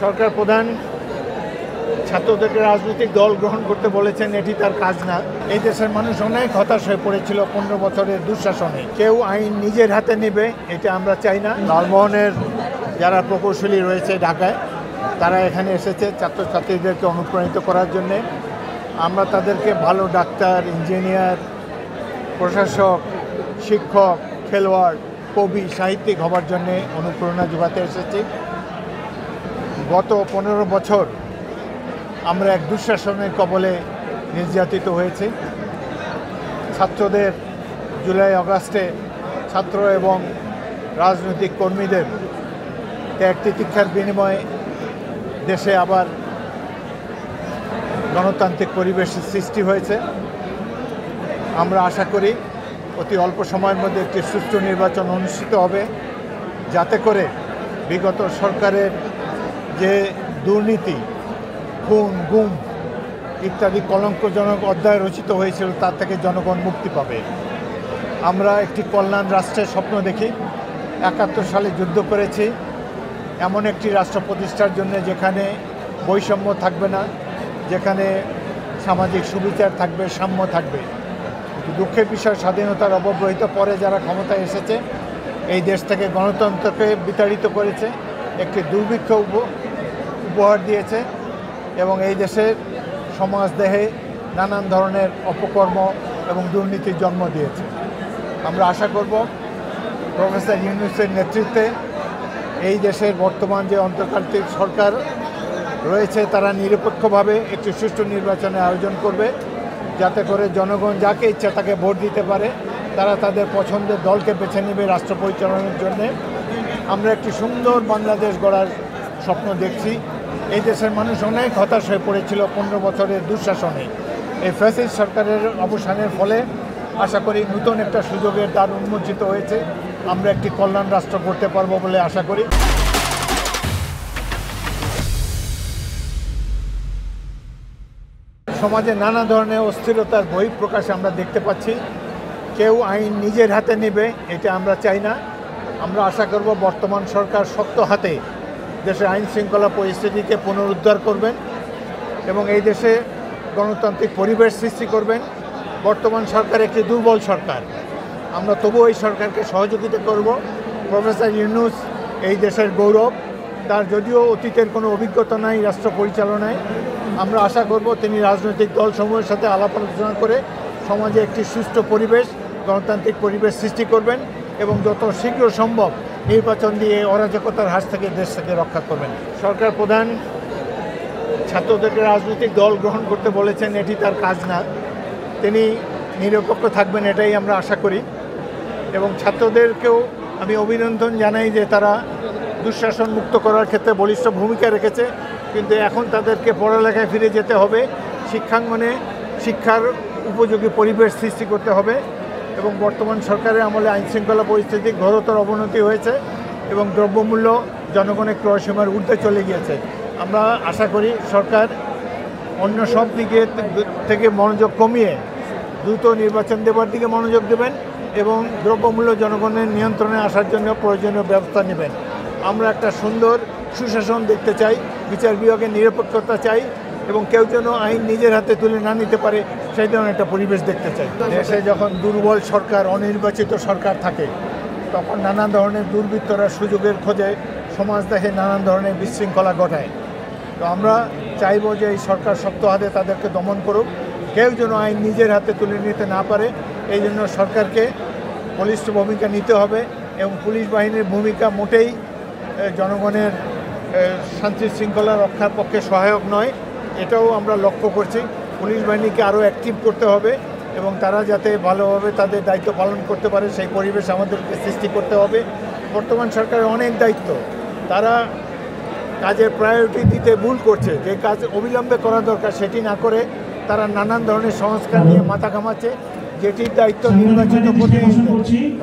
সরকার প্রধান ছাত্রদেরকে রাজনৈতিক দল গ্রহণ করতে বলেছেন, এটি তার কাজ না। এই দেশের মানুষ অনেক হতাশ হয়ে পড়েছিল 15 বছরের দুঃশাসনে। কেউ আইন নিজের হাতে নেবে এটা আমরা চাই না। লালমোহনের যারা প্রকৌশলী রয়েছে ঢাকায়, তারা এখানে এসেছে ছাত্রছাত্রীদেরকে অনুপ্রাণিত করার জন্যে। আমরা তাদেরকে ভালো ডাক্তার, ইঞ্জিনিয়ার, প্রশাসক, শিক্ষক, খেলোয়াড়, কবি, সাহিত্যিক হবার জন্যে অনুপ্রেরণা যোগাতে এসেছি। গত 15 বছর আমরা এক দুঃশাসনের কবলে নির্যাতিত হয়েছি। ছাত্রদের জুলাই আগস্টে ছাত্র এবং রাজনৈতিক কর্মীদের ত্যাগ তিতিক্ষার বিনিময়ে দেশে আবার গণতান্ত্রিক পরিবেশের সৃষ্টি হয়েছে। আমরা আশা করি অতি অল্প সময়ের মধ্যে একটি সুষ্ঠু নির্বাচন অনুষ্ঠিত হবে, যাতে করে বিগত সরকারের যে দুর্নীতি, খুন, গুম ইত্যাদি কলঙ্কজনক অধ্যায় রচিত হয়েছিল তার থেকে জনগণ মুক্তি পাবে। আমরা একটি কল্যাণ রাষ্ট্রের স্বপ্ন দেখি। 71 সালে যুদ্ধ করেছি এমন একটি রাষ্ট্র প্রতিষ্ঠার জন্য যেখানে বৈষম্য থাকবে না, যেখানে সামাজিক সুবিচার থাকবে, সাম্য থাকবে। দুঃখের বিষয়, স্বাধীনতার অব্যবহিত পরে যারা ক্ষমতায় এসেছে এই দেশ থেকে গণতন্ত্রকে বিতাড়িত করেছে, একটি দুর্ভিক্ষ উপহার দিয়েছে এবং এই দেশের সমাজদেহে নানান ধরনের অপকর্ম এবং দুর্নীতির জন্ম দিয়েছে। আমরা আশা করব প্রফেসর ইউনূসের নেতৃত্বে এই দেশের বর্তমান যে অন্তর্বর্তী সরকার রয়েছে তারা নিরপেক্ষভাবে একটি সুষ্ঠু নির্বাচনের আয়োজন করবে, যাতে করে জনগণ যাকে ইচ্ছা তাকে ভোট দিতে পারে, তারা তাদের পছন্দের দলকে বেছে নেবে রাষ্ট্র পরিচালনার জন্যে। আমরা একটি সুন্দর বাংলাদেশ গড়ার স্বপ্ন দেখছি। এই দেশের মানুষ অনেক হতাশ হয়ে পড়েছিল 15 বছরের দুঃশাসনে। এই ফ্যাসিস্ট সরকারের অবসানের ফলে আশা করি নতুন একটা সুযোগের দ্বার উন্মোচিত হয়েছে। আমরা একটি কল্যাণ রাষ্ট্র করতে পারবো বলে আশা করি। সমাজে নানা ধরনের অস্থিরতার বহিঃপ্রকাশ আমরা দেখতে পাচ্ছি। কেউ আইন নিজের হাতে নেবে এটা আমরা চাই না। আমরা আশা করব বর্তমান সরকার শক্ত হাতে দেশের আইন শৃঙ্খলা পরিস্থিতিকে পুনরুদ্ধার করবেন এবং এই দেশে গণতান্ত্রিক পরিবেশ সৃষ্টি করবেন। বর্তমান সরকার একটি দুর্বল সরকার, আমরা তবুও এই সরকারকে সহযোগিতা করব। প্রফেসর ইউনূস এই দেশের গৌরব, তার যদিও অতীতের কোনো অভিজ্ঞতা নাই রাষ্ট্র পরিচালনায়। আমরা আশা করব তিনি রাজনৈতিক দলসমূহের সাথে আলাপ আলোচনা করে সমাজে একটি সুষ্ঠু পরিবেশ, গণতান্ত্রিক পরিবেশ সৃষ্টি করবেন এবং যত শীঘ্র সম্ভব নির্বাচন দিয়ে অরাজকতার হাত থেকে দেশকে রক্ষা করবেন। সরকার প্রধান ছাত্রদেরকে রাজনৈতিক দল গ্রহণ করতে বলেছেন, এটি তার কাজ না। তিনি নিরপেক্ষ থাকবেন এটাই আমরা আশা করি এবং ছাত্রদেরকেও আমি অভিনন্দন জানাই যে তারা দুঃশাসন মুক্ত করার ক্ষেত্রে বলিষ্ঠ ভূমিকা রেখেছে। কিন্তু এখন তাদেরকে পড়ালেখায় ফিরে যেতে হবে, শিক্ষাঙ্গনে শিক্ষার উপযোগী পরিবেশ সৃষ্টি করতে হবে এবং বর্তমান সরকারের আমলে আইনশৃঙ্খলা পরিস্থিতি ঘোরতর অবনতি হয়েছে এবং দ্রব্যমূল্য জনগণের ক্রয়সীমার ঊর্ধ্বে চলে গিয়েছে। আমরা আশা করি সরকার অন্য সব দিকে থেকে মনোযোগ কমিয়ে দ্রুত নির্বাচন দেবার দিকে মনোযোগ দেবেন এবং দ্রব্যমূল্য জনগণের নিয়ন্ত্রণে আসার জন্য প্রয়োজনীয় ব্যবস্থা নেবেন। আমরা একটা সুন্দর সুশাসন দেখতে চাই, বিচার বিভাগের নিরপেক্ষতা চাই এবং কেউ যেন আইন নিজের হাতে তুলে না নিতে পারে সেই ধরনের একটা পরিবেশ দেখতে চাই। দেশে যখন দুর্বল সরকার, অনির্বাচিত সরকার থাকে তখন নানান ধরনের দুর্বৃত্তরা সুযোগের খোঁজে সমাজ দেখে নানান ধরনের বিশৃঙ্খলা ঘটায়। তো আমরা চাইব যে এই সরকার শক্ত হাতে তাদেরকে দমন করুক, কেউ যেন আইন নিজের হাতে তুলে নিতে না পারে। এই জন্য সরকারকে বলিষ্ঠ ভূমিকা নিতে হবে এবং পুলিশ বাহিনীর ভূমিকা মোটেই জনগণের শান্তি শৃঙ্খলা রক্ষার পক্ষে সহায়ক নয়, এটাও আমরা লক্ষ্য করছি। পুলিশ বাহিনীকে আরও অ্যাক্টিভ করতে হবে এবং তারা যাতে ভালোভাবে তাদের দায়িত্ব পালন করতে পারে সেই পরিবেশ আমাদেরকে সৃষ্টি করতে হবে। বর্তমান সরকারের অনেক দায়িত্ব, তারা কাজের প্রায়োরিটি দিতে ভুল করছে। যে কাজ অবিলম্বে করা দরকার সেটি না করে তারা নানান ধরনের সংস্কার নিয়ে মাথা ঘামাচ্ছে, যেটির দায়িত্ব নির্বাচিত প্রতিনিধি।